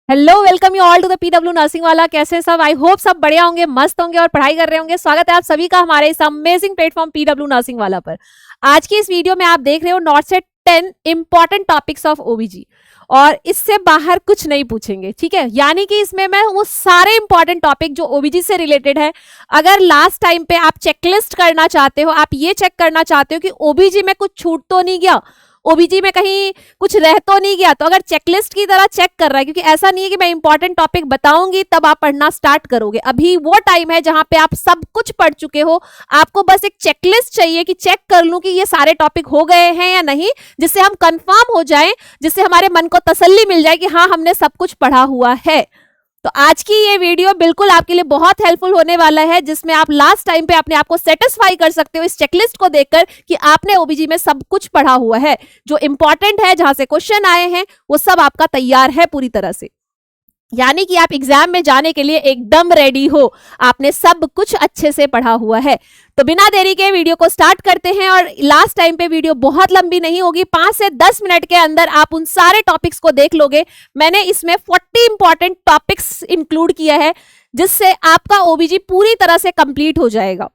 Hello, welcome you all to the PW nursing वाला। कैसे हैं सब? आई होप सब बढ़िया होंगे, मस्त होंगे और पढ़ाई कर रहे होंगे। स्वागत है आप सभी का हमारे इस अमेजिंग प्लेटफॉर्म पीडब्ल्यू नर्सिंग वाला पर। आज की इस वीडियो में आप देख रहे हो नॉट से 10 इंपॉर्टेंट टॉपिक्स ऑफ ओबीजी और इससे बाहर कुछ नहीं पूछेंगे, ठीक है। यानी कि इसमें मैं वो सारे इंपॉर्टेंट टॉपिक जो ओबीजी से रिलेटेड है, अगर लास्ट टाइम पे आप चेकलिस्ट करना चाहते हो, आप ये चेक करना चाहते हो कि ओबीजी में कुछ छूट तो नहीं गया, ओबीजी में कहीं कुछ रह तो नहीं गया, तो अगर चेकलिस्ट की तरह चेक कर रहा है, क्योंकि ऐसा नहीं है कि मैं इंपॉर्टेंट टॉपिक बताऊंगी तब आप पढ़ना स्टार्ट करोगे। अभी वो टाइम है जहां पे आप सब कुछ पढ़ चुके हो, आपको बस एक चेकलिस्ट चाहिए कि चेक कर लूं कि ये सारे टॉपिक हो गए हैं या नहीं, जिससे हम कंफर्म हो जाएं, जिससे हमारे मन को तसल्ली मिल जाए कि हाँ, हमने सब कुछ पढ़ा हुआ है। तो आज की ये वीडियो बिल्कुल आपके लिए बहुत हेल्पफुल होने वाला है, जिसमें आप लास्ट टाइम पे अपने आप को सेटिस्फाई कर सकते हो इस चेकलिस्ट को देखकर कि आपने ओबीजी में सब कुछ पढ़ा हुआ है, जो इंपॉर्टेंट है, जहां से क्वेश्चन आए हैं वो सब आपका तैयार है पूरी तरह से। यानी कि आप एग्जाम में जाने के लिए एकदम रेडी हो, आपने सब कुछ अच्छे से पढ़ा हुआ है। तो बिना देरी के वीडियो को स्टार्ट करते हैं। और लास्ट टाइम पे वीडियो बहुत लंबी नहीं होगी, 5 से 10 मिनट के अंदर आप उन सारे टॉपिक्स को देख लोगे। मैंने इसमें 40 इंपॉर्टेंट टॉपिक्स इंक्लूड किया है, जिससे आपका ओबीजी पूरी तरह से कंप्लीट हो जाएगा।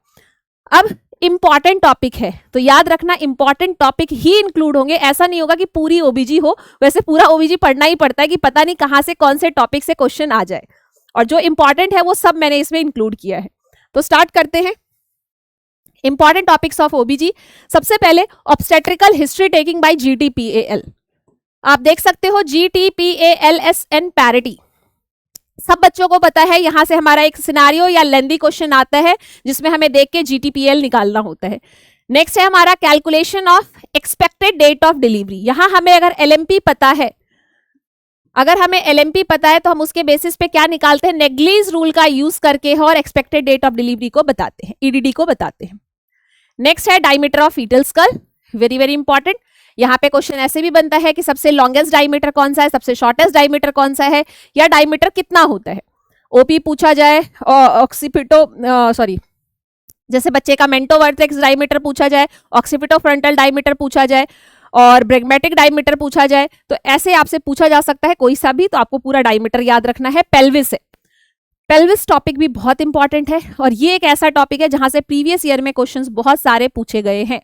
अब इंपॉर्टेंट टॉपिक है तो याद रखना, इंपॉर्टेंट टॉपिक ही इंक्लूड होंगे। ऐसा नहीं होगा कि पूरी ओबीजी हो, वैसे पूरा ओबीजी पढ़ना ही पड़ता है कि पता नहीं कहां से कौन से टॉपिक से क्वेश्चन आ जाए, और जो इंपॉर्टेंट है वो सब मैंने इसमें इंक्लूड किया है। तो स्टार्ट करते हैं इंपॉर्टेंट टॉपिक्स ऑफ ओबीजी। सबसे पहले ऑब्स्टेट्रिकल हिस्ट्री टेकिंग बाय जीटीपीएएल। आप देख सकते हो GTPALSN पैरिटी, सब बच्चों को पता है। यहां से हमारा एक सिनारियो या लेंदी क्वेश्चन आता है जिसमें हमें देख के जीटीपीएल निकालना होता है। नेक्स्ट है हमारा calculation of expected date of delivery. यहां हमें अगर एलएमपी पता है, तो हम उसके बेसिस पे क्या निकालते हैं, नेग्लीज रूल का यूज करके और एक्सपेक्टेड डेट ऑफ डिलीवरी को बताते हैं, ईडीडी को बताते हैं। नेक्स्ट है diameter of fetal skull, very very important. यहाँ पे क्वेश्चन ऐसे भी बनता है कि सबसे लॉन्गेस्ट डायमीटर कौन सा है, सबसे शॉर्टेस्ट डायमीटर कौन सा है, या डायमीटर कितना होता है। ओपी पूछा जाए, ऑक्सीपिटो सॉरी जैसे बच्चे का मेंटो वर्टेक्स डायमीटर पूछा जाए, ऑक्सीपिटो फ्रंटल डायमीटर पूछा जाए और ब्रैग्मेटिक डायमीटर पूछा जाए, तो ऐसे आपसे पूछा जा सकता है कोई सा भी, तो आपको पूरा डायमीटर याद रखना है। पेल्विस है, पेल्विस टॉपिक भी बहुत इंपॉर्टेंट है, और ये एक ऐसा टॉपिक है जहां से प्रीवियस ईयर में क्वेश्चंस बहुत सारे पूछे गए हैं।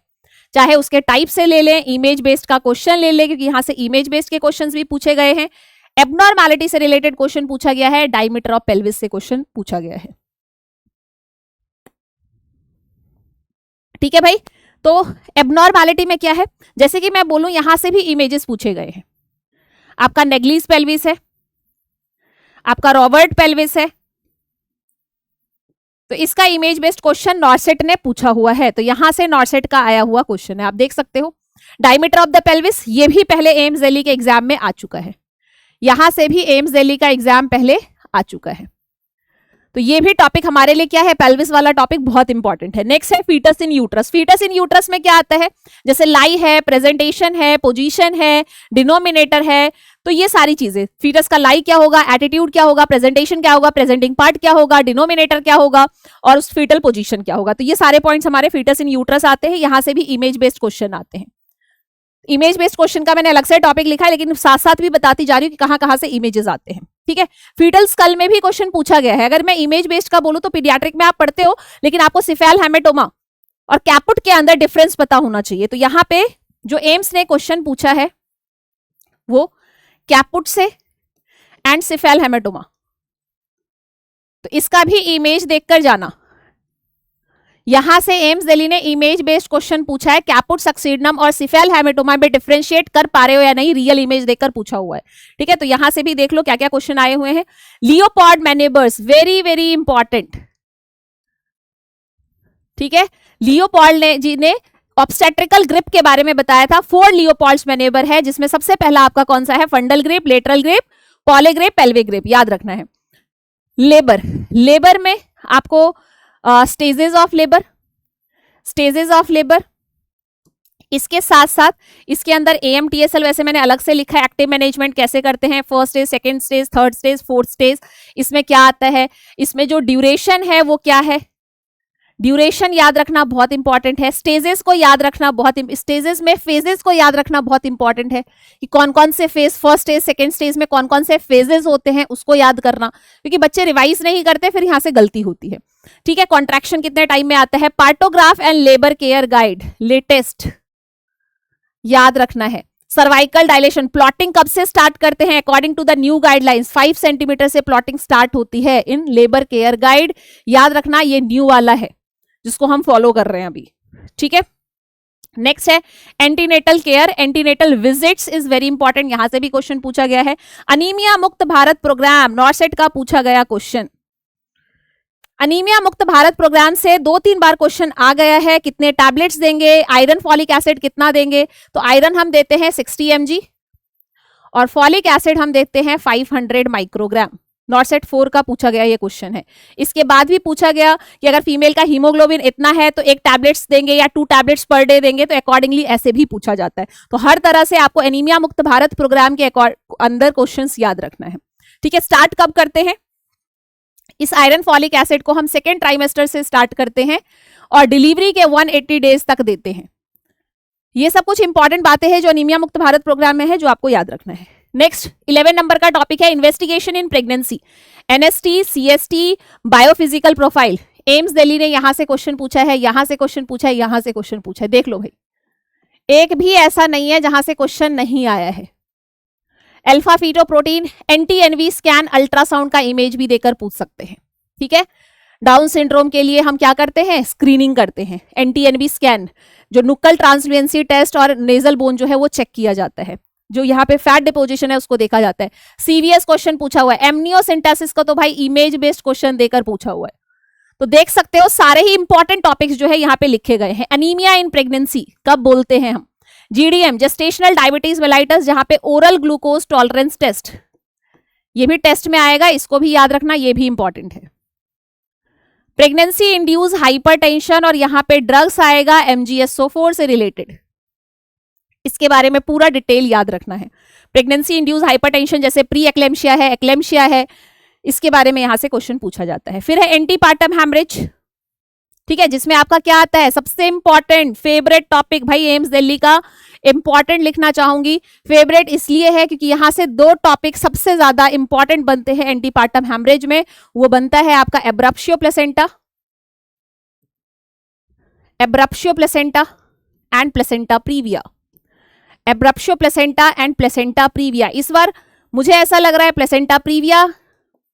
चाहे उसके टाइप से ले लें, इमेज बेस्ड का क्वेश्चन ले लें, क्योंकि यहां से इमेज बेस्ड के क्वेश्चंस भी पूछे गए हैं। एबनॉर्मैलिटी से रिलेटेड क्वेश्चन पूछा गया है, डायमीटर ऑफ पेल्विस से क्वेश्चन पूछा गया है। ठीक है भाई, तो एबनॉर्मैलिटी में क्या है, जैसे कि मैं बोलूं यहां से भी इमेजेस पूछे गए हैं। आपका नेग्लिस पेल्विस है, आपका रॉबर्ट पेल्विस है, तो इसका इमेज बेस्ड क्वेश्चन नॉर्सेट ने पूछा हुआ है, तो यहां से नॉर्सेट का आया हुआ क्वेश्चन है, आप देख सकते हो। डायमीटर ऑफ द पेल्विस, ये भी पहले एम्स दिल्ली के एग्जाम में आ चुका है, यहां से भी एम्स दिल्ली का एग्जाम पहले आ चुका है। तो ये भी टॉपिक हमारे लिए क्या है, पेल्विस वाला टॉपिक बहुत इंपॉर्टेंट है। नेक्स्ट है fetus in uterus. Fetus in uterus में क्या आता है, जैसे लाई है, प्रेजेंटेशन है, पोजीशन है, डिनोमिनेटर है, तो ये सारी चीजें, फीटस का लाई क्या होगा, एटीट्यूड क्या होगा, प्रेजेंटेशन क्या होगा, प्रेजेंटिंग पार्ट क्या होगा, डिनोमिनेटर क्या होगा, और उस फीटल पोजीशन क्या होगा, तो ये सारे पॉइंट्स हमारे फीटस इन यूट्रस आते हैं। यहां से भी इमेज बेस्ड क्वेश्चन आते हैं। इमेज बेस्ड क्वेश्चन का मैंने अलग से टॉपिक लिखा है, लेकिन साथ साथ भी बताती जा रही हूँ कि कहां कहां से इमेजेस आते हैं। ठीक है, फीटल स्कल में भी क्वेश्चन पूछा गया है। अगर मैं इमेज बेस्ड का बोलूं तो पीडियाट्रिक में आप पढ़ते हो, लेकिन आपको सिफेल हेमेटोमा और कैपुट के अंदर डिफरेंस पता होना चाहिए। तो यहां पे जो एम्स ने क्वेश्चन पूछा है वो कैपुट से एंड सिफेल हेमेटोमा, तो इसका भी इमेज देखकर जाना। यहां से एम्स दिल्ली ने इमेज बेस्ड क्वेश्चन पूछा है, कैपुट सक्सीडनम और सिफेल हेमेटोमा में डिफरेंशिएट कर पा रहे हो या नहीं, रियल इमेज देखकर पूछा हुआ है। ठीक है, तो यहां से भी देख लो क्या क्या क्वेश्चन आए हुए हैं। लियोपॉल्ड मैनेबर्स, वेरी वेरी इंपॉर्टेंट। ठीक है, लियोपॉल्ड जी ने ऑब्स्टेट्रिकल ग्रिप के बारे में बताया था। 4 लियोपॉल्ड्स मैनेबर है, जिसमें सबसे पहला आपका कौन सा है, fundal grip, lateral grip, Pawlik grip, pelvic grip, याद रखना है। लेबर, लेबर में आपको स्टेजेस ऑफ लेबर, इसके साथ साथ इसके अंदर AMTSL वैसे मैंने अलग से लिखा है, एक्टिव मैनेजमेंट कैसे करते हैं, first stage, second stage, third stage, fourth stage, इसमें क्या आता है, इसमें जो ड्यूरेशन है वो क्या है, ड्यूरेशन याद रखना बहुत इंपॉर्टेंट है, स्टेजेस को याद रखना स्टेजेस में फेजेस को याद रखना बहुत इंपॉर्टेंट है कि कौन कौन से phase, first stage second stage में कौन कौन से फेजेस होते हैं उसको याद करना, क्योंकि बच्चे रिवाइज नहीं करते फिर यहां से गलती होती है। ठीक है, कॉन्ट्रैक्शन कितने टाइम में आता है, partograph and labour care guide latest याद रखना है। सर्वाइकल डायलेशन, प्लॉटिंग कब से स्टार्ट करते हैं, according to the new guidelines 5 centimetre से प्लॉटिंग स्टार्ट होती है इन लेबर केयर गाइड, याद रखना ये न्यू वाला है जिसको हम फॉलो कर रहे हैं अभी। ठीक है, नेक्स्ट है antenatal care, antenatal visits is very important, यहां से भी क्वेश्चन पूछा गया है। अनीमिया मुक्त भारत प्रोग्राम, नॉर्सेट का पूछा गया क्वेश्चन। अनीमिया मुक्त भारत प्रोग्राम से 2-3 बार क्वेश्चन आ गया है, कितने टैबलेट्स देंगे, आयरन फॉलिक एसिड कितना देंगे, तो आयरन हम देते हैं 60 mg और फॉलिक एसिड हम देते हैं 500 माइक्रोग्राम। नॉर्सेट 4 का पूछा गया ये क्वेश्चन है। इसके बाद भी पूछा गया कि अगर फीमेल का हीमोग्लोबिन इतना है तो 1 टैबलेट्स देंगे या 2 टैबलेट्स पर डे देंगे, तो अकॉर्डिंगली ऐसे भी पूछा जाता है। तो हर तरह से आपको एनीमिया मुक्त भारत प्रोग्राम के अंदर क्वेश्चंस याद रखना है। ठीक है, स्टार्ट कब करते हैं, इस आयरन फॉलिक एसिड को हम सेकेंड ट्राइमेस्टर से स्टार्ट करते हैं और डिलीवरी के 180 डेज तक देते हैं। ये सब कुछ इंपॉर्टेंट बातें हैं जो अनीमिया मुक्त भारत प्रोग्राम में है, जो आपको याद रखना है। नेक्स्ट 11 नंबर का टॉपिक है investigation in pregnancy, NST, CST, biophysical profile. AIIMS Delhi ने यहां से क्वेश्चन पूछा है, यहां से क्वेश्चन पूछा है, यहां से क्वेश्चन पूछा है, देख लो भाई, एक भी ऐसा नहीं है जहां से क्वेश्चन नहीं आया है। Alpha fetoprotein, anti NV scan, ultrasound का इमेज भी देकर पूछ सकते हैं। ठीक है, डाउन सिंड्रोम के लिए हम क्या करते हैं, स्क्रीनिंग करते हैं, एंटी एनवी स्कैन, जो नुक्कल ट्रांसलुएंसी टेस्ट और नेजल बोन जो है वो चेक किया जाता है, जो यहाँ पे फैट डिपोजिशन है उसको देखा जाता है। सीवीएस क्वेश्चन पूछा हुआ है, एमनियोसिंथेसिस का तो भाई इमेज बेस्ड क्वेश्चन देकर पूछा हुआ है। तो देख सकते हो सारे ही इंपॉर्टेंट टॉपिक्स जो है यहाँ पे लिखे गए हैं। अनीमिया इन प्रेगनेंसी कब बोलते हैं हम, जीडीएम, जेस्टेशनल डायबिटीज मेलाइटस, जहां पे ओरल ग्लूकोज टॉलरेंस टेस्ट, ये भी टेस्ट में आएगा, इसको भी याद रखना, ये भी इंपॉर्टेंट है। प्रेगनेंसी इंड्यूस हाइपरटेंशन, और यहां पे ड्रग्स आएगा MgSO4 से रिलेटेड, इसके बारे में पूरा डिटेल याद रखना है। प्रेगनेंसी इंड्यूस हाइपरटेंशन जैसे प्री एक्लेम्शिया है, एक्लेम्शिया है, इसके बारे में यहां से क्वेश्चन पूछा जाता है। फिर है एंटीपार्टम हैमरेज, ठीक है, जिसमें आपका क्या आता है, सबसे इंपॉर्टेंट फेवरेट टॉपिक भाई एम्स दिल्ली का, इंपॉर्टेंट लिखना चाहूंगी। फेवरेट इसलिए है क्योंकि यहां से 2 टॉपिक सबसे ज्यादा इंपॉर्टेंट बनते हैं एंटीपार्टम हैमरेज में। वो बनता है आपका abruptio placenta, abruptio placenta and placenta previa, abruptio placenta and placenta previa. इस बार मुझे ऐसा लग रहा है प्लेसेंटा प्रीविया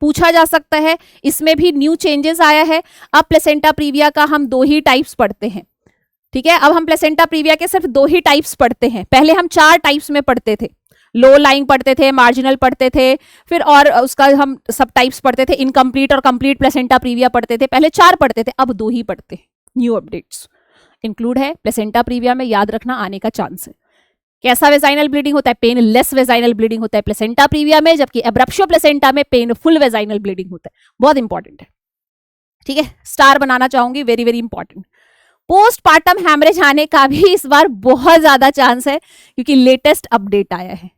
पूछा जा सकता है, इसमें भी न्यू चेंजेस आया है। अब प्लेसेंटा प्रीविया का हम 2 ही टाइप्स पढ़ते हैं। ठीक है, अब हम प्लेसेंटा प्रीविया के सिर्फ 2 ही टाइप्स पढ़ते हैं, पहले हम 4 टाइप्स में पढ़ते थे। लो लाइंग पढ़ते थे, मार्जिनल पढ़ते थे, फिर और उसका हम सब टाइप्स पढ़ते थे, इनकम्प्लीट और कंप्लीट प्लेसेंटा प्रीविया पढ़ते थे। पहले 4 पढ़ते थे, अब 2 ही पढ़ते हैं। न्यू अपडेट्स इंक्लूड है प्लेसेंटा प्रीविया में, याद रखना आने का चांस है। कैसा वेजाइनल ब्लीडिंग होता है, पेनलेस वेजाइनल ब्लीडिंग होता है प्लेसेंटा प्रीविया में, जबकि एब्रप्शियो प्लेसेंटा में पेनफुल वेजाइनल ब्लीडिंग होता है। बहुत इंपॉर्टेंट है। ठीक है, स्टार बनाना चाहूंगी, very very important. Postpartum haemorrhage आने का भी इस बार बहुत ज्यादा चांस है क्योंकि लेटेस्ट अपडेट आया है,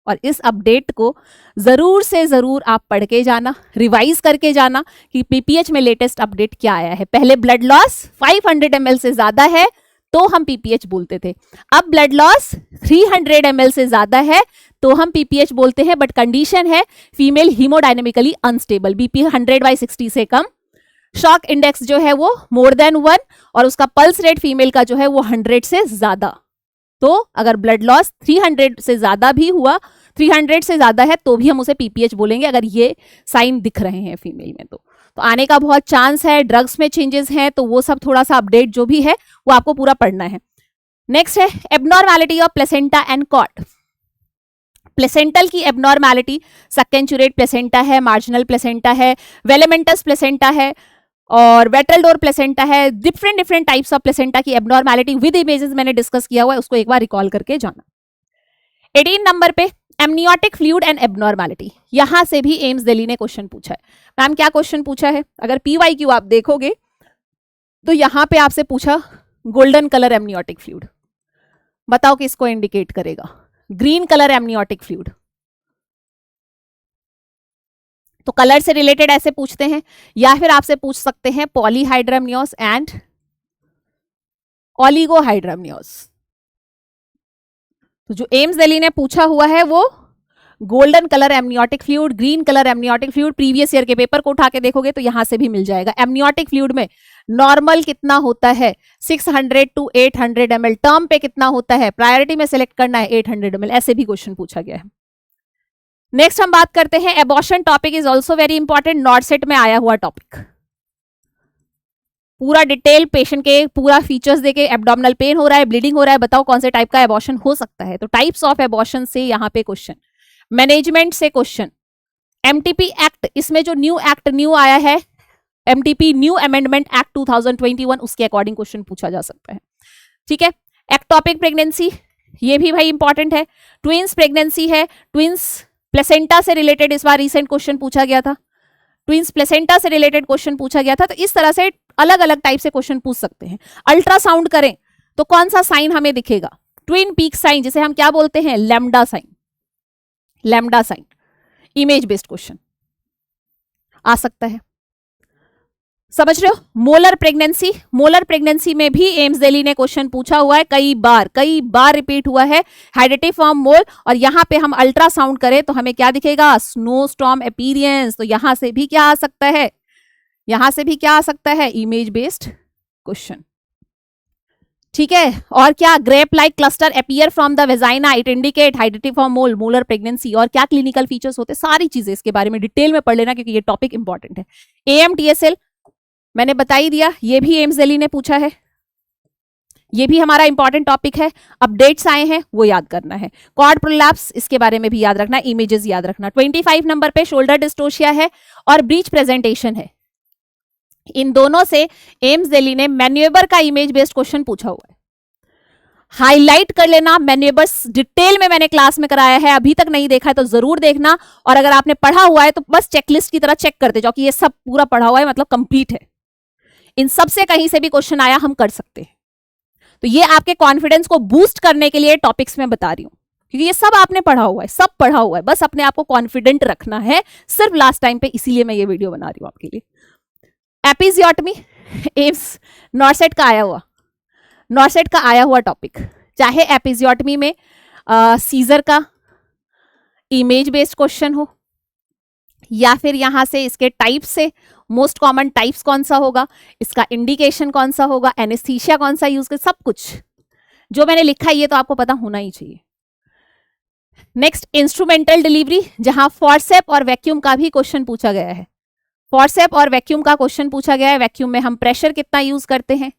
और इस अपडेट को जरूर से जरूर आप पढ़ के जाना, रिवाइज करके जाना कि पीपीएच में लेटेस्ट अपडेट क्या आया है। पहले ब्लड लॉस 500 ml से ज्यादा है तो हम पीपीएच बोलते थे, अब ब्लड लॉस 300 ml से ज्यादा है तो हम पीपीएच बोलते हैं, बट कंडीशन है फीमेल हीमोडायनेमिकली अनस्टेबल, बीपी 100/60 से कम, शॉक इंडेक्स जो है वो मोर देन 1, और उसका पल्स रेट फीमेल का जो है वो 100 से ज्यादा। तो अगर ब्लड लॉस 300 से ज्यादा भी हुआ, 300 से ज्यादा है तो भी हम उसे पीपीएच बोलेंगे अगर ये साइन दिख रहे हैं फीमेल में। तो आने का बहुत चांस है। ड्रग्स में चेंजेस हैं तो वो सब थोड़ा सा अपडेट जो भी है वो आपको पूरा पढ़ना है। नेक्स्ट है abnormality of placenta and cord. Placental की एबनॉर्मैलिटी सक्केंचुरेट प्लेसेंटा है, मार्जिनल प्लेसेंटा है, वेलेमेंटस प्लेसेंटा है और वेट्रल प्लेसेंटा है। डिफरेंट टाइप्स ऑफ प्लेसेंटा की एबनॉर्मैलिटी विद इमेजेस मैंने डिस्कस किया हुआ है, उसको एक बार रिकॉल करके जाना। 18 नंबर पे एमनियोटिक फ्लूइड एंड एबनॉर्मैलिटी, यहां से भी एम्स दिल्ली ने क्वेश्चन पूछा है। मैम क्या क्वेश्चन पूछा है, अगर पीवाईक्यू आप देखोगे तो यहां पे आपसे पूछा गोल्डन कलर एमनियोटिक फ्लूइड, बताओ कि इसको इंडिकेट करेगा। ग्रीन कलर एमनियोटिक फ्लूइड, तो कलर से रिलेटेड ऐसे पूछते हैं, या फिर आपसे पूछ सकते हैं पॉलीहाइड्रमनियोस एंड ओलिगोहाइड्रमनियोस। तो जो एम्स दिल्ली ने पूछा हुआ है वो golden colour amniotic fluid, green colour amniotic fluid, previous year के पेपर को उठा के देखोगे तो यहां से भी मिल जाएगा। एमनियोटिक फ्लूइड में नॉर्मल कितना होता है 600 to 800 ml, टर्म पे कितना होता है, प्रायोरिटी में सिलेक्ट करना है 800 ml, ऐसे भी क्वेश्चन पूछा गया है। नेक्स्ट हम बात करते हैं abortion topic is also very important, नॉर्सेट में आया हुआ टॉपिक। पूरा डिटेल पेशेंट के पूरा फीचर्स देके, एब्डोमिनल पेन हो रहा है, ब्लीडिंग हो रहा है, बताओ कौन से टाइप का एबॉर्शन हो सकता है। तो टाइप्स ऑफ एबॉर्शन से यहाँ पे क्वेश्चन, मैनेजमेंट से क्वेश्चन, एमटीपी एक्ट, इसमें जो न्यू एक्ट न्यू आया है एमटीपी न्यू अमेंडमेंट एक्ट 2021, उसके अकॉर्डिंग क्वेश्चन पूछा जा सकता है। ठीक है, एक्टोपिक प्रेगनेंसी, ये भी भाई इंपॉर्टेंट है। ट्विंस प्रेगनेंसी है, ट्विंस प्लेसेंटा से रिलेटेड इस बार रिसेंट क्वेश्चन पूछा गया था, ट्विंस प्लेसेंटा से रिलेटेड क्वेश्चन पूछा गया था। तो इस तरह से अलग अलग टाइप से क्वेश्चन पूछ सकते हैं। अल्ट्रासाउंड करें तो कौन सा साइन हमें दिखेगा, ट्विन पीक साइन, जिसे हम क्या बोलते हैं, lambda sign, lambda sign, image based question आ सकता है। समझ रहे हो। मोलर प्रेगनेंसी, मोलर प्रेगनेंसी में भी एम्स दिल्ली ने क्वेश्चन पूछा हुआ है, कई बार रिपीट हुआ है, हाइडेटिफॉर्म मोल, और यहां पे हम अल्ट्रासाउंड करें तो हमें क्या दिखेगा, स्नोस्टॉर्म अपीयरेंस। तो यहां से भी क्या आ सकता है, यहां से भी क्या आ सकता है, इमेज बेस्ड क्वेश्चन। ठीक है, और क्या, grape like cluster appear from the vagina, it indicate hydatidiform mole, molar pregnancy, और क्या क्लिनिकल फीचर्स होते, सारी चीजें इसके बारे में डिटेल में पढ़ लेना क्योंकि ये टॉपिक इंपॉर्टेंट है। AMTSL मैंने बता ही दिया, ये भी एम्स दिल्ली ने पूछा है, ये भी हमारा इंपॉर्टेंट टॉपिक है। अपडेट्स आए हैं वो याद करना है। कॉर्ड प्रोलैप्स, इसके बारे में भी याद रखना, इमेजेस याद रखना। 25 नंबर पे शोल्डर डिस्टोशिया है और ब्रीच प्रेजेंटेशन है। इन दोनों से एम्स दिल्ली ने मैन्यूवर का इमेज बेस्ड क्वेश्चन पूछा हुआ है। हाईलाइट कर लेना, मैन्यूवर्स डिटेल में मैंने क्लास में कराया है, अभी तक नहीं देखा है तो जरूर देखना, और अगर आपने पढ़ा हुआ है तो बस चेकलिस्ट की तरह चेक करते जाओ कि ये सब पूरा पढ़ा हुआ है, मतलब कंप्लीट है। इन सब से कहीं से भी क्वेश्चन आया हम कर सकते हैं। तो ये आपके कॉन्फिडेंस को बूस्ट करने के लिए टॉपिक्स में बता रही हूं, क्योंकि ये सब आपने पढ़ा हुआ है, सब पढ़ा हुआ है, बस अपने आप को कॉन्फिडेंट रखना है सिर्फ लास्ट टाइम पे, इसीलिए मैं ये वीडियो बना रही हूं आपके लिए। एपिजियोटमी, एम्स नॉर्सेट का आया हुआ, नॉर्सेट का आया हुआ टॉपिक, चाहे एपिजियोटमी में सीजर का इमेज बेस्ड क्वेश्चन हो, या फिर यहां से इसके टाइप से मोस्ट कॉमन टाइप्स कौन सा होगा, इसका इंडिकेशन कौन सा होगा, एनेस्थीसिया कौन सा यूज कर, सब कुछ जो मैंने लिखा है ये तो आपको पता होना ही चाहिए। नेक्स्ट, इंस्ट्रूमेंटल डिलीवरी, जहां फॉर्सेप और वैक्यूम का भी क्वेश्चन पूछा गया है। फॉर्सेप और वैक्यूम का क्वेश्चन पूछा गया है। वैक्यूम में हम प्रेशर कितना यूज करते हैं,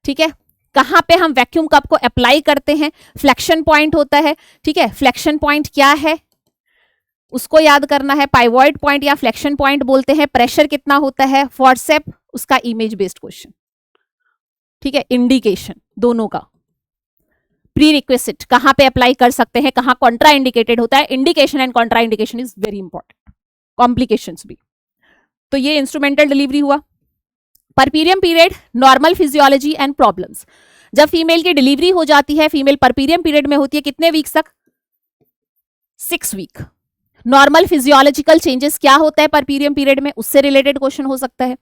ठीक है, कहां पे हम वैक्यूम कप को अप्लाई करते हैं, फ्लेक्शन पॉइंट होता है, ठीक है, फ्लेक्शन पॉइंट क्या है उसको याद करना है, पाइवॉइड पॉइंट या फ्लेक्शन पॉइंट बोलते हैं, प्रेशर कितना होता है, फॉर्सेप, उसका इमेज बेस्ड क्वेश्चन, ठीक है, इंडिकेशन दोनों का, प्री रिक्वेस्ट कहां पे अप्लाई कर सकते हैं, कहां कॉन्ट्रा इंडिकेटेड होता है, indication and Contra indication is very important, complications भी। तो ये इंस्ट्रूमेंटल डिलीवरी हुआ। Puerperium period, normal physiology and problems, जब फीमेल की डिलीवरी हो जाती है, फीमेल परपीरियम पीरियड में होती है कितने वीक्स तक, 6 वीक। नॉर्मल फिजियोलॉजिकल चेंजेस क्या होता है परपीरियम पीरियड में, उससे रिलेटेड क्वेश्चन हो सकता है।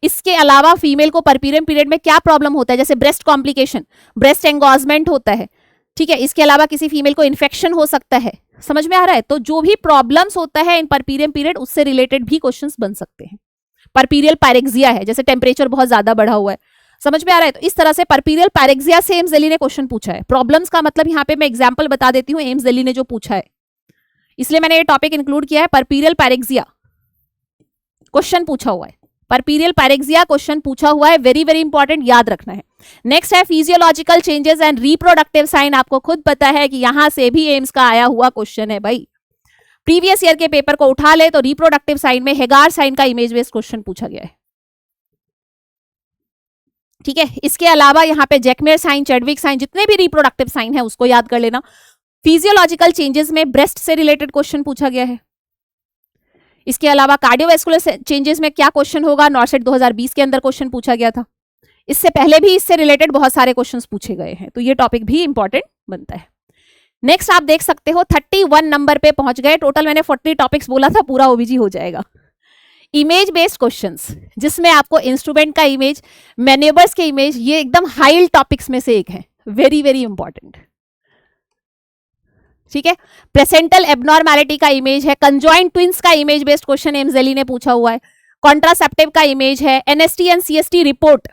इसके अलावा फीमेल को परपीरियम पीरियड में क्या प्रॉब्लम होता है, जैसे ब्रेस्ट कॉम्प्लिकेशन, ब्रेस्ट एंगोजमेंट होता है, ठीक है, इसके अलावा किसी फीमेल को इन्फेक्शन हो सकता है, समझ में आ रहा है। तो जो भी प्रॉब्लम्स होता है इन परपीरियम पीरियड, उससे रिलेटेड भी क्वेश्चंस बन सकते हैं। परपीरियल पायरेक्सिया है, जैसे टेम्परेचर बहुत ज्यादा बढ़ा हुआ है, समझ में आ रहा है। तो इस तरह से परपीरियल पायरेक्सिया से एम्स दिल्ली ने क्वेश्चन पूछा है। प्रॉब्लम्स का मतलब यहाँ पे मैं एग्जांपल बता देती हूँ एम्स दिल्ली ने जो पूछा है, इसलिए मैंने ये टॉपिक इंक्लूड किया है। परपीरियल पायरेक्सिया क्वेश्चन पूछा हुआ है, परपीरियल पायरेक्सिया क्वेश्चन पूछा हुआ है, वेरी वेरी इंपॉर्टेंट, याद रखना है। नेक्स्ट है physiological changes and reproductive sign, आपको खुद पता है कि यहां से भी एम्स का आया हुआ क्वेश्चन है भाई, प्रीवियस ईयर के पेपर को उठा ले तो रिप्रोडक्टिव साइन में हेगार साइन का इमेज बेस्ड क्वेश्चन पूछा गया है, ठीक है। इसके अलावा यहाँ पे जैकमेर साइन, चैडविक साइन, जितने भी रिप्रोडक्टिव साइन है उसको याद कर लेना। फिजियोलॉजिकल चेंजेस में ब्रेस्ट से रिलेटेड क्वेश्चन पूछा गया है। इसके अलावा कार्डियोवैस्कुलर चेंजेस में क्या क्वेश्चन होगा, नॉर्सेट 2020 के अंदर क्वेश्चन पूछा गया था। इससे पहले भी इससे रिलेटेड बहुत सारे क्वेश्चंस पूछे गए हैं, तो ये टॉपिक भी इंपॉर्टेंट बनता है। नेक्स्ट आप देख सकते हो 31 नंबर पे पहुंच गए। टोटल मैंने 40 टॉपिक्स बोला था, पूरा ओबीजी हो जाएगा। इमेज बेस्ड क्वेश्चंस, जिसमें आपको इंस्ट्रूमेंट का इमेज, मैन्यूवर्स के इमेज, ये एकदम हाई टॉपिक्स में से एक है, वेरी वेरी इंपॉर्टेंट। ठीक है, प्लेसेंटल एबनॉर्मैलिटी का इमेज है, कंजॉइंट ट्विंस का इमेज बेस्ड क्वेश्चन एमजेली ने पूछा हुआ है, कॉन्ट्रासेप्टिव का इमेज है, NST and CST report,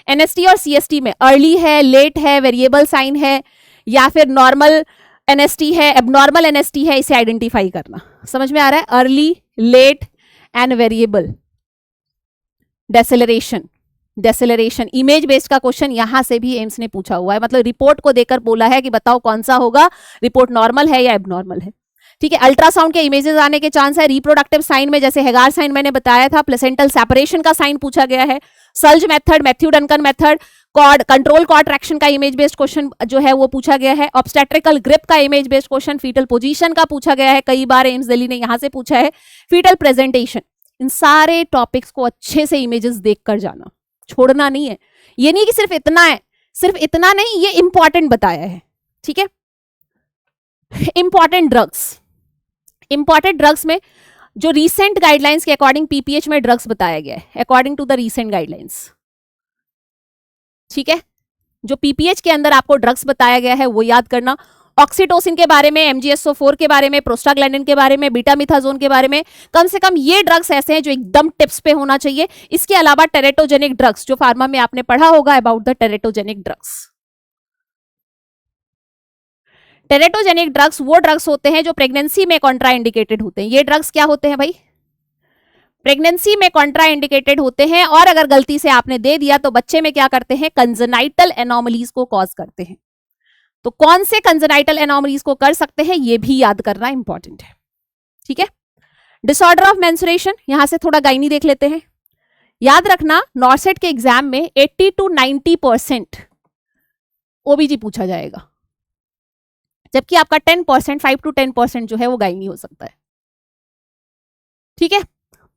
NST और सीएसटी में अर्ली है, लेट है, वेरिएबल साइन है, या फिर नॉर्मल एनएसटी है, एबनॉर्मल एनएसटी है, इसे आइडेंटिफाई करना। समझ में आ रहा है? Early, late and variable, deceleration image based का क्वेश्चन यहां से भी एम्स ने पूछा हुआ है। मतलब रिपोर्ट को देकर बोला है कि बताओ कौन सा होगा, रिपोर्ट नॉर्मल है या एबनॉर्मल है। ठीक है, अल्ट्रासाउंड के इमेजेस आने के चांस है। रिप्रोडक्टिव साइन में जैसे हेगार साइन मैंने बताया था, प्लेसेंटल सेपरेशन का साइन पूछा गया है, सल्ज method, Matthew Duncan method, cord control cord traction का इमेज बेस्ड क्वेश्चन जो है वो पूछा गया है, ऑब्स्टेट्रिकल ग्रिप का image based question, fetal position का पूछा गया है, कई बार एम्स दिल्ली ने यहां से पूछा है, फीटल प्रेजेंटेशन। इन सारे टॉपिक्स को अच्छे से इमेजेस देखकर जाना, छोड़ना नहीं है। ये नहीं कि सिर्फ इतना है, सिर्फ इतना नहीं, ये इंपॉर्टेंट बताया है। ठीक है, इंपॉर्टेंट ड्रग्स में जो रीसेंट गाइडलाइंस के अकॉर्डिंग पीपीएच में ड्रग्स बताया गया है, according to the recent guidelines. ठीक है, जो पीपीएच के अंदर आपको ड्रग्स बताया गया है वो याद करना। ऑक्सीटोसिन के बारे में, एमजीएसओ4 के बारे में, प्रोस्टाग्लैंडिन के बारे में, बीटामिथाजोन के बारे में, कम से कम ये ड्रग्स ऐसे हैं जो एकदम टिप्स पे होना चाहिए। इसके अलावा टेरेटोजेनिक ड्रग्स, जो फार्मा में आपने पढ़ा होगा about the teratogenic drugs. Teratogenic drugs वो ड्रग्स होते हैं जो प्रेगनेंसी में कॉन्ट्राइंडिकेटेड होते हैं। ये ड्रग्स क्या होते हैं भाई? प्रेगनेंसी में कॉन्ट्राइंडिकेटेड होते हैं, और अगर गलती से आपने दे दिया तो बच्चे में क्या करते हैं? कंजेनाइटल एनोमलीज को कॉज करते हैं। तो कौन से कंजेनाइटल एनोमलीज को कर सकते हैं ये भी याद करना इंपॉर्टेंट है। ठीक है, डिसऑर्डर ऑफ मेंस्ट्रुएशन, यहां से थोड़ा गाइनी देख लेते हैं। याद रखना, नॉर्सेट के एग्जाम में 80 to 90% ओबीजी पूछा जाएगा, जबकि आपका 10%, 5 to 10% जो है वो गाइनी हो सकता है। ठीक है,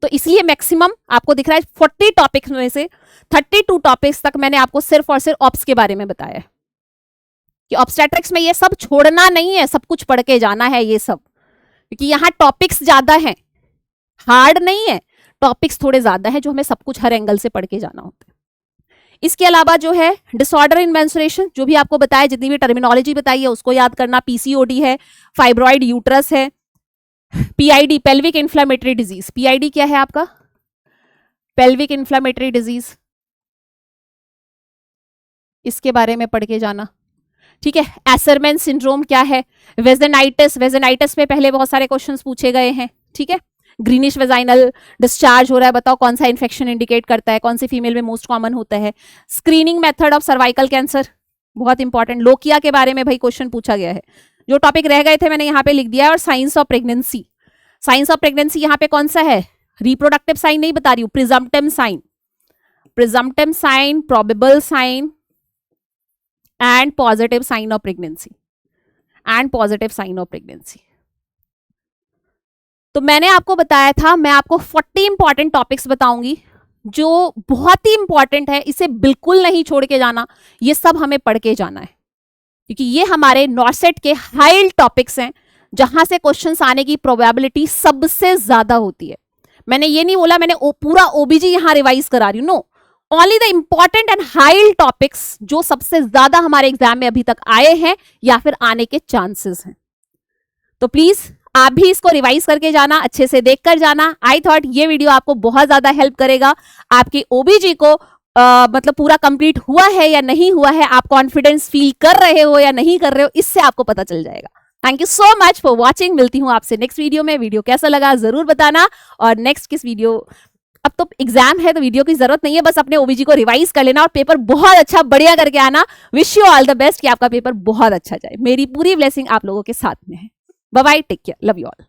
तो इसलिए मैक्सिमम आपको दिख रहा है 40 टॉपिक्स में से 32 टॉपिक्स तक मैंने आपको सिर्फ और सिर्फ ऑप्स के बारे में बताया है कि ऑब्स्टेट्रिक्स में ये सब छोड़ना नहीं है, सब कुछ पढ़ के जाना है ये सब, क्योंकि यहाँ टॉपिक्स ज्यादा हैं, हार्ड नहीं है, टॉपिक्स थोड़े ज्यादा हैं जो हमें सब कुछ हर एंगल से पढ़ के जाना होता है। इसके अलावा जो है डिसऑर्डर इन मेंस्ट्रुएशन, जो भी आपको बताया, जितनी भी टर्मिनोलॉजी बताई है उसको याद करना। पीसीओडी है, फाइब्रॉइड यूट्रस है, PID pelvic inflammatory disease, PID क्या है आपका? पेल्विक इन्फ्लेमेटरी डिजीज, इसके बारे में पढ़ के जाना। ठीक है, एसरमैन सिंड्रोम क्या है? वेजेनाइटिस, वेजेनाइटिस में पहले बहुत सारे क्वेश्चंस पूछे गए हैं। ठीक है, ग्रीनिश वेजाइनल डिस्चार्ज हो रहा है, बताओ कौन सा इन्फेक्शन इंडिकेट करता है, कौन सी फीमेल में मोस्ट कॉमन होता है। Screening method of cervical cancer, बहुत इंपॉर्टेंट। लोकिया के बारे में भाई क्वेश्चन पूछा गया है, जो टॉपिक रह गए थे मैंने यहाँ पे लिख दिया है। और science of pregnancy, science of pregnancy यहाँ पे कौन सा है? रिप्रोडक्टिव साइन नहीं बता रही हूँ, presumptive sign, probable sign and positive sign of pregnancy, तो मैंने आपको बताया था, मैं आपको 40 इंपॉर्टेंट टॉपिक्स बताऊंगी जो बहुत ही इंपॉर्टेंट है, इसे बिल्कुल नहीं छोड़ के जाना, ये सब हमें पढ़ के जाना है, क्योंकि ये हमारे नॉर्सेट के हाई टॉपिक्स हैं जहां से क्वेश्चंस आने की प्रोबेबिलिटी सबसे ज्यादा होती है। मैंने ये नहीं बोला मैंने पूरा ओबीजी यहां रिवाइज करा रही हूं, no, only the important and high topics जो सबसे ज्यादा हमारे एग्जाम में अभी तक आए हैं या फिर आने के चांसेस हैं। तो प्लीज आप भी इसको रिवाइज करके जाना, अच्छे से देख कर जाना। आई थॉट ये वीडियो आपको बहुत ज्यादा हेल्प करेगा, आपके ओबीजी को मतलब पूरा कंप्लीट हुआ है या नहीं हुआ है, आप कॉन्फिडेंस फील कर रहे हो या नहीं कर रहे हो, इससे आपको पता चल जाएगा। Thank you so much for watching, मिलती हूँ आपसे नेक्स्ट वीडियो में। वीडियो कैसा लगा जरूर बताना, और नेक्स्ट किस वीडियो, अब तो एग्जाम है तो वीडियो की जरूरत नहीं है, बस अपने ओबीजी को रिवाइज कर लेना और पेपर बहुत अच्छा बढ़िया करके आना। Wish you all the best कि आपका पेपर बहुत अच्छा जाए। मेरी पूरी ब्लेसिंग आप लोगों के साथ में है। Bye bye, take care, love you all.